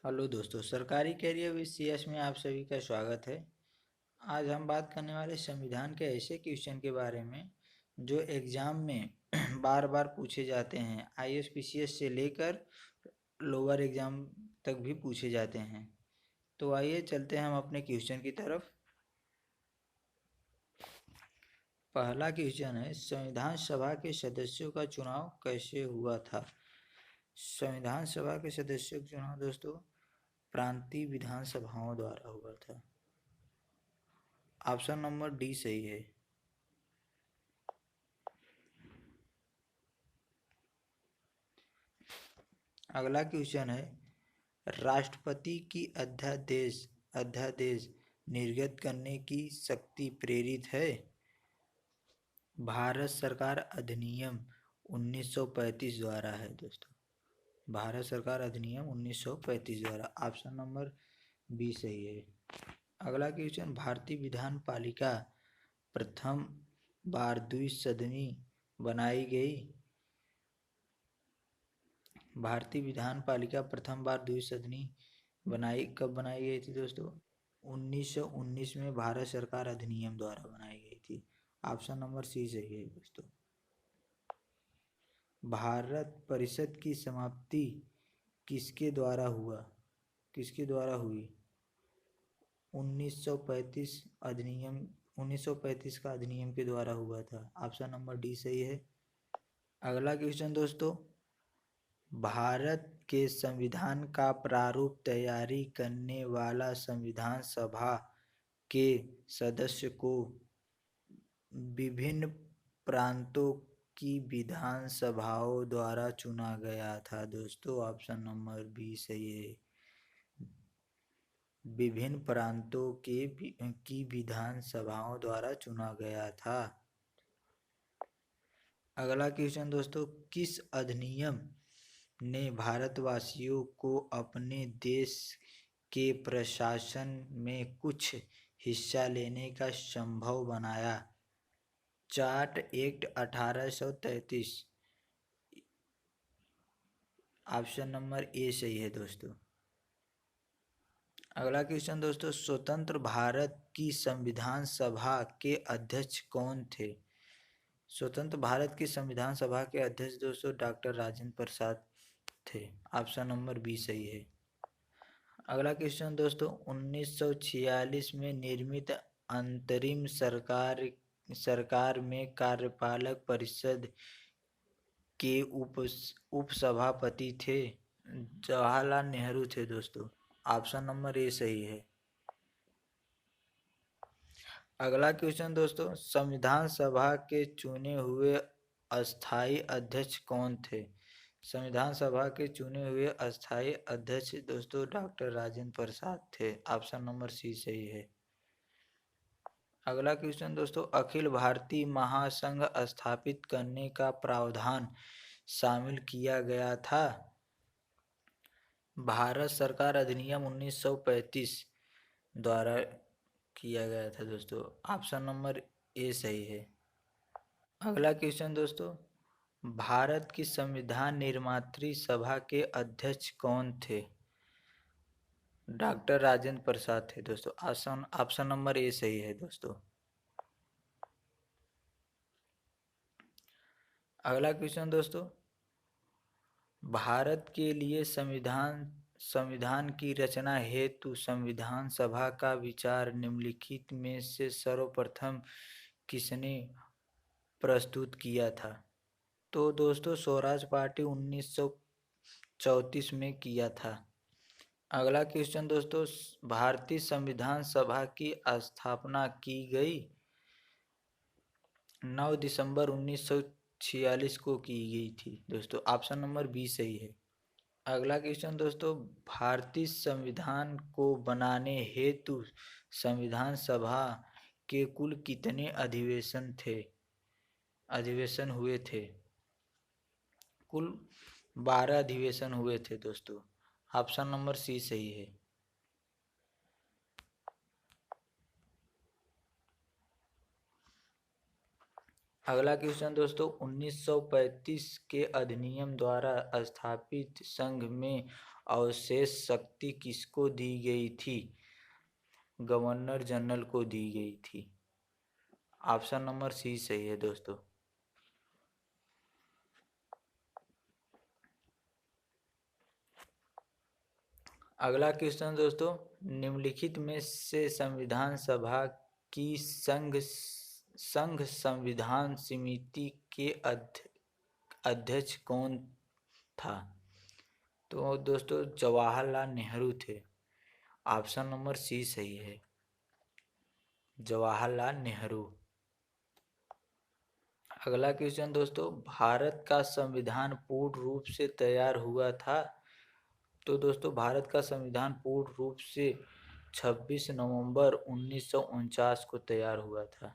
Hello दोस्तों, सरकारी career with CS में आप सभी का स्वागत है। आज हम बात करने वाले संविधान के ऐसे क्वेश्चन के बारे में जो एग्जाम में बार बार पूछे जाते हैं। आईएएस से लेकर लोअर एग्जाम तक भी पूछे जाते हैं। तो आइए चलते हैं हम अपने क्वेश्चन की तरफ। पहला क्वेश्चन है, संविधान सभा के सदस्यों का चुनाव कैसे हुआ था? संविधान सभा के सदस्यों का चुनाव दोस्तों प्रांतीय विधानसभाओं द्वारा हुआ था। ऑप्शन नंबर डी सही है। अगला क्वेश्चन है, राष्ट्रपति की अध्यादेश निर्गत करने की शक्ति प्रेरित है? भारत सरकार अधिनियम 1935 द्वारा है दोस्तों। भारत सरकार अधिनियम 1935 द्वारा। ऑप्शन नंबर बी सही है। अगला क्वेश्चन, भारतीय विधान पालिका प्रथम बार द्विसदनी बनाई गई? भारतीय विधान पालिका प्रथम बार द्विसदनी कब बनाई गई थी दोस्तों? 1919 में भारत सरकार अधिनियम द्वारा बनाई गई थी। ऑप्शन नंबर सी सही है दोस्तों। भारत परिषद की समाप्ति किसके द्वारा हुई? 1935 अधिनियम 1935 का अधिनियम के द्वारा हुआ था। ऑप्शन नंबर डी सही है। अगला क्वेश्चन दोस्तों, भारत के संविधान का प्रारूप तैयारी करने वाला संविधान सभा के सदस्य को विभिन्न प्रांतों की विधानसभाओं द्वारा चुना गया था दोस्तों। ऑप्शन नंबर बी सही है। विभिन्न प्रांतों की विधानसभाओं द्वारा चुना गया था। अगला क्वेश्चन दोस्तों, किस अधिनियम ने भारतवासियों को अपने देश के प्रशासन में कुछ हिस्सा लेने का संभव बनाया? Chart act 1833। Option number A सही है दोस्तों। अगला क्वेश्चन दोस्तों, स्वतंत्र भारत की संविधान सभा के अध्यक्ष कौन थे? स्वतंत्र भारत की संविधान सभा के अध्यक्ष दोस्तों डॉक्टर राजेंद्र प्रसाद थे। ऑप्शन नंबर बी सही है। अगला क्वेश्चन दोस्तों, 1946 में निर्मित अंतरिम सरकार में कार्यपालक परिषद के उपसभापति थे? जवाहरलाल नेहरू थे दोस्तों। ऑप्शन नंबर ए सही है। अगला क्वेश्चन दोस्तों, संविधान सभा के चुने हुए अस्थाई अध्यक्ष कौन थे? संविधान सभा के चुने हुए अस्थाई अध्यक्ष दोस्तों डॉक्टर राजेंद्र प्रसाद थे। ऑप्शन नंबर सी सही है। अगला क्वेश्चन दोस्तों, अखिल भारतीय महासंघ स्थापित करने का प्रावधान शामिल किया गया था? भारत सरकार अधिनियम 1935 द्वारा किया गया था दोस्तों। ऑप्शन नंबर ए सही है। अगला क्वेश्चन दोस्तों, भारत की संविधान निर्मात्री सभा के अध्यक्ष कौन थे? डॉक्टर राजेंद्र प्रसाद थे दोस्तों। ऑप्शन नंबर ए सही है दोस्तों। अगला क्वेश्चन दोस्तों, भारत के लिए संविधान की रचना हेतु संविधान सभा का विचार निम्नलिखित में से सर्वप्रथम किसने प्रस्तुत किया था? तो दोस्तों स्वराज पार्टी 1934 में किया था। अगला क्वेश्चन दोस्तों, भारतीय संविधान सभा की स्थापना की गई 9 दिसंबर 1946 को की गई थी दोस्तों। ऑप्शन नंबर बी सही है। अगला क्वेश्चन दोस्तों, भारतीय संविधान को बनाने हेतु संविधान सभा के कुल कितने अधिवेशन हुए थे? कुल 12 अधिवेशन हुए थे दोस्तों। ऑप्शन नंबर सी सही है। अगला क्वेश्चन दोस्तों, 1935 के अधिनियम द्वारा स्थापित संघ में और शेष शक्ति किसको दी गई थी? गवर्नर जनरल को दी गई थी। ऑप्शन नंबर सी सही है दोस्तों। अगला क्वेश्चन दोस्तों, निम्नलिखित में से संविधान सभा की संघ संविधान समिति के अध्यक्ष कौन था? तो दोस्तों जवाहरलाल नेहरू थे। ऑप्शन नंबर सी सही है, जवाहरलाल नेहरू। अगला क्वेश्चन दोस्तों, भारत का संविधान पूर्ण रूप से तैयार हुआ था? तो दोस्तों भारत का संविधान पूर्ण रूप से 26 नवंबर 1949 को तैयार हुआ था।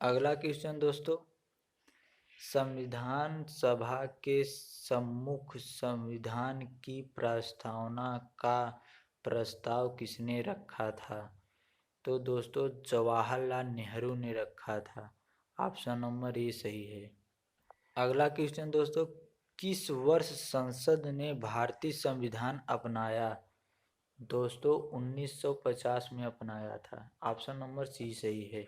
अगला क्वेश्चन दोस्तों, संविधान सभा के सम्मुख संविधान की प्रस्तावना का प्रस्ताव किसने रखा था? तो दोस्तों जवाहरलाल नेहरू ने रखा था। ऑप्शन नंबर ए सही है। अगला क्वेश्चन दोस्तों, किस वर्ष संसद ने भारतीय संविधान अपनाया? दोस्तों 1950 में अपनाया था। ऑप्शन नंबर सी सही है।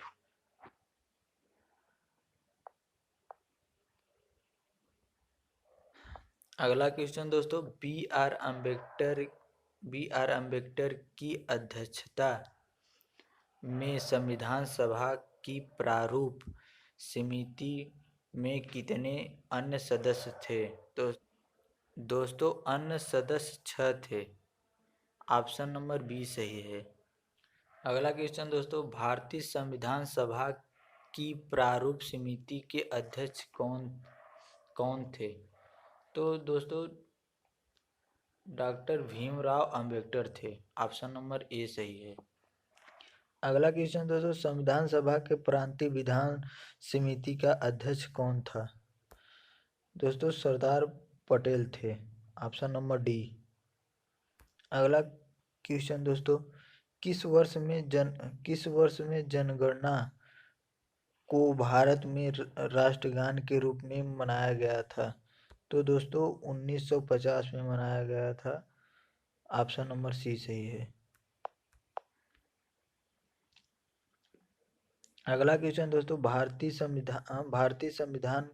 अगला क्वेश्चन दोस्तों, बी आर अम्बेडकर की अध्यक्षता में संविधान सभा की प्रारूप समिति में कितने अन्य सदस्य थे? तो दोस्तों अन्य सदस्य 6 थे। ऑप्शन नंबर बी सही है। अगला क्वेश्चन दोस्तों, भारतीय संविधान सभा की प्रारूप समिति के अध्यक्ष कौन कौन थे? तो दोस्तों डॉक्टर भीमराव अंबेडकर थे। ऑप्शन नंबर ए सही है। अगला क्वेश्चन दोस्तों, संविधान सभा के प्रांतीय विधान समिति का अध्यक्ष कौन था? दोस्तों सरदार पटेल थे। Option number D. अगला क्वेश्चन दोस्तों, किस वर्ष में जनगणना को भारत में राष्ट्रगान के रूप में मनाया गया था? तो दोस्तों 1950 में मनाया गया था। ऑप्शन नंबर सी सही है। अगला क्वेश्चन दोस्तों, भारतीय संविधान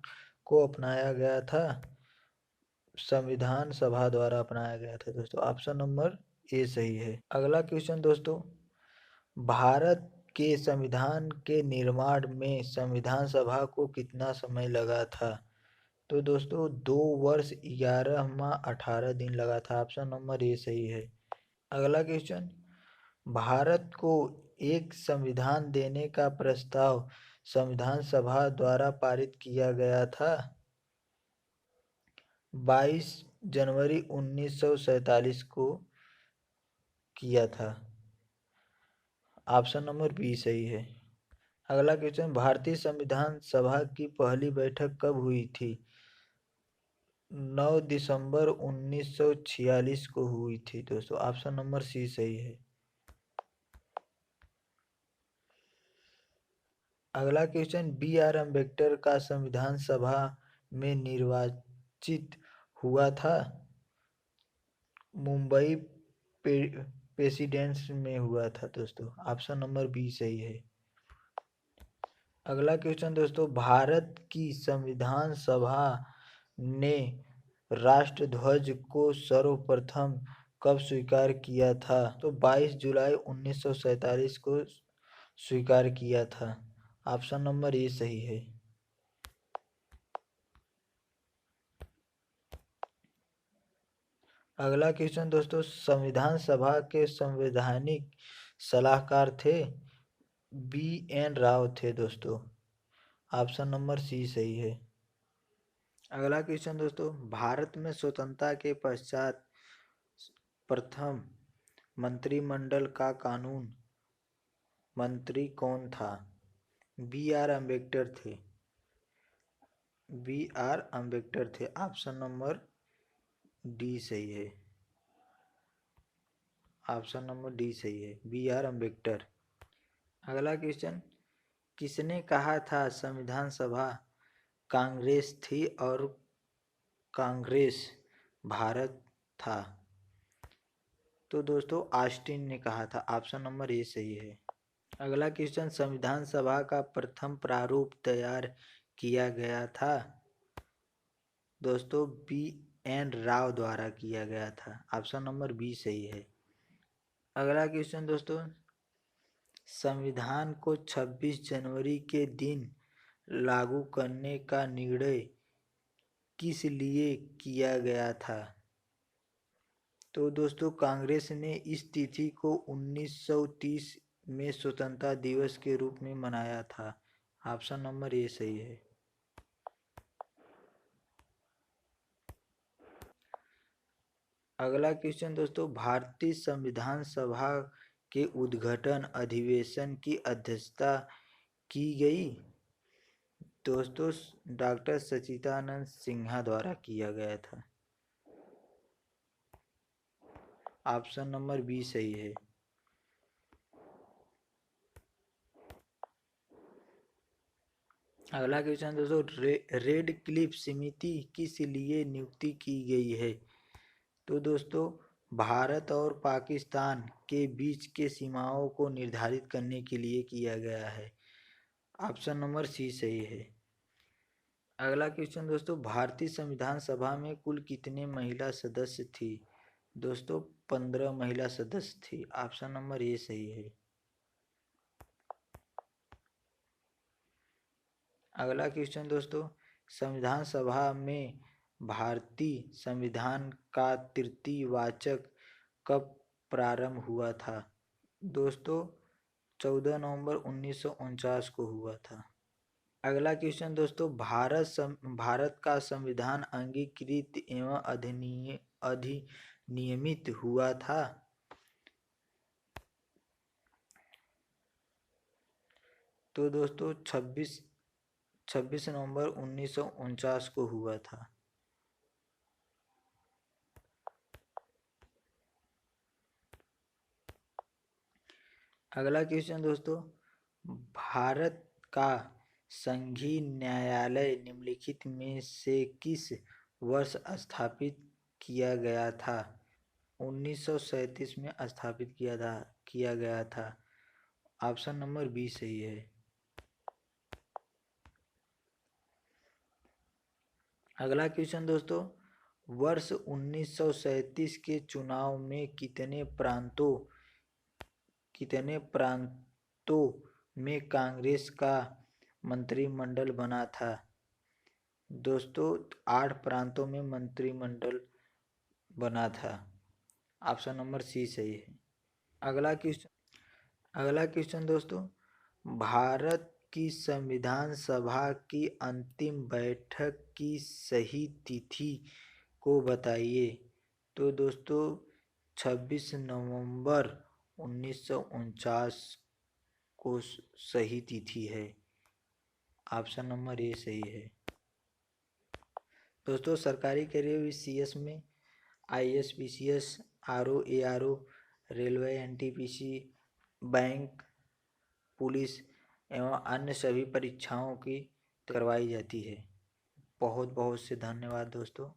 को अपनाया गया था, संविधान सभा द्वारा अपनाया गया था दोस्तों। ऑप्शन नंबर ए सही है। अगला क्वेश्चन दोस्तों, भारत के संविधान के निर्माण में संविधान सभा को कितना समय लगा था? तो दोस्तों 2 वर्ष 11 माह 18 दिन लगा था। ऑप्शन नंबर ए सही है। अगला क्वेश्चन, भारत को एक संविधान देने का प्रस्ताव संविधान सभा द्वारा पारित किया गया था? 22 जनवरी 1947 को किया था। ऑप्शन नंबर बी सही है। अगला क्वेश्चन, भारतीय संविधान सभा की पहली बैठक कब हुई थी? 9 दिसंबर 1946 को हुई थी दोस्तों। ऑप्शन नंबर सी सही है। अगला क्वेश्चन, बी आर अम्बेडकर का संविधान सभा में निर्वाचित हुआ था? मुंबई प्रेसिडेंस में हुआ था दोस्तों। ऑप्शन नंबर बी सही है। अगला क्वेश्चन दोस्तों, भारत की संविधान सभा ने राष्ट्रध्वज को सर्वप्रथम कब स्वीकार किया था? तो 22 जुलाई 1947 को स्वीकार किया था। ऑप्शन नंबर ए सही है। अगला क्वेश्चन दोस्तों, संविधान सभा के संवैधानिक सलाहकार थे? बी एन राव थे दोस्तों। ऑप्शन नंबर सी सही है। अगला क्वेश्चन दोस्तों, भारत में स्वतंत्रता के पश्चात प्रथम मंत्रिमंडल का कानून मंत्री कौन था? बी आर अम्बेडकर थे। बी आर अम्बेडकर थे। ऑप्शन नंबर डी सही है। ऑप्शन नंबर डी सही है, बी आर अम्बेडकर। अगला क्वेश्चन, किसने कहा था संविधान सभा कांग्रेस थी और कांग्रेस भारत था? तो दोस्तों ऑस्टिन ने कहा था। ऑप्शन नंबर ए सही है। अगला क्वेश्चन, संविधान सभा का प्रथम प्रारूप तैयार किया गया था? दोस्तों बी.एन. राव द्वारा किया गया था। ऑप्शन नंबर बी सही है। अगला क्वेश्चन दोस्तों, संविधान को 26 जनवरी के दिन लागू करने का निर्णय किस लिए किया गया था? तो दोस्तों कांग्रेस ने इस तिथि को 1930 में स्वतंत्रता दिवस के रूप में मनाया था। ऑप्शन नंबर ए सही है। अगला क्वेश्चन दोस्तों, भारतीय संविधान सभा के उद्घाटन अधिवेशन की अध्यक्षता की गई? दोस्तों डॉक्टर सच्चिदानंद सिन्हा द्वारा किया गया था। ऑप्शन नंबर बी सही है। अगला क्वेश्चन दोस्तों, रेड क्लिफ समिति किस लिए नियुक्ति की गई है? तो दोस्तों भारत और पाकिस्तान के बीच के सीमाओं को निर्धारित करने के लिए किया गया है। ऑप्शन नंबर सी सही है। अगला क्वेश्चन दोस्तों, भारतीय संविधान सभा में कुल कितने महिला सदस्य थी? दोस्तों 15 महिला सदस्य थी। ऑप्शन नंबर ए सही है। अगला क्वेश्चन दोस्तों, संविधान सभा में भारतीय संविधान का तृतीय वाचक कब प्रारंभ हुआ था? दोस्तों 14 नवंबर 1949 को हुआ था। अगला क्वेश्चन दोस्तों, भारत का संविधान अंगीकृत एवं अधिनियमित हुआ था? तो दोस्तों 26 नवंबर 1949 को हुआ था। अगला क्वेश्चन दोस्तों, भारत का संघीय न्यायालय निम्नलिखित में से किस वर्ष स्थापित किया गया था? 1937 में स्थापित किया गया था। ऑप्शन नंबर बी सही है। अगला क्वेश्चन दोस्तों, वर्ष 1937 के चुनाव में कितने प्रांतों में कांग्रेस का मंत्रिमंडल बना था? दोस्तों 8 प्रांतों में मंत्रिमंडल बना था। ऑप्शन नंबर सी सही है। अगला क्वेश्चन दोस्तों, भारत की संविधान सभा की अंतिम बैठक की सही तिथि को बताइए। तो दोस्तों 26 नवंबर 1949 को सही तिथि है। ऑप्शन नंबर ए सही है। दोस्तों सरकारी कैरियर CS में IAS PCS RO ARO railway NTPC bank police एवं अन्य सभी परीक्षाओं की करवाई जाती है। बहुत बहुत से धन्यवाद दोस्तों।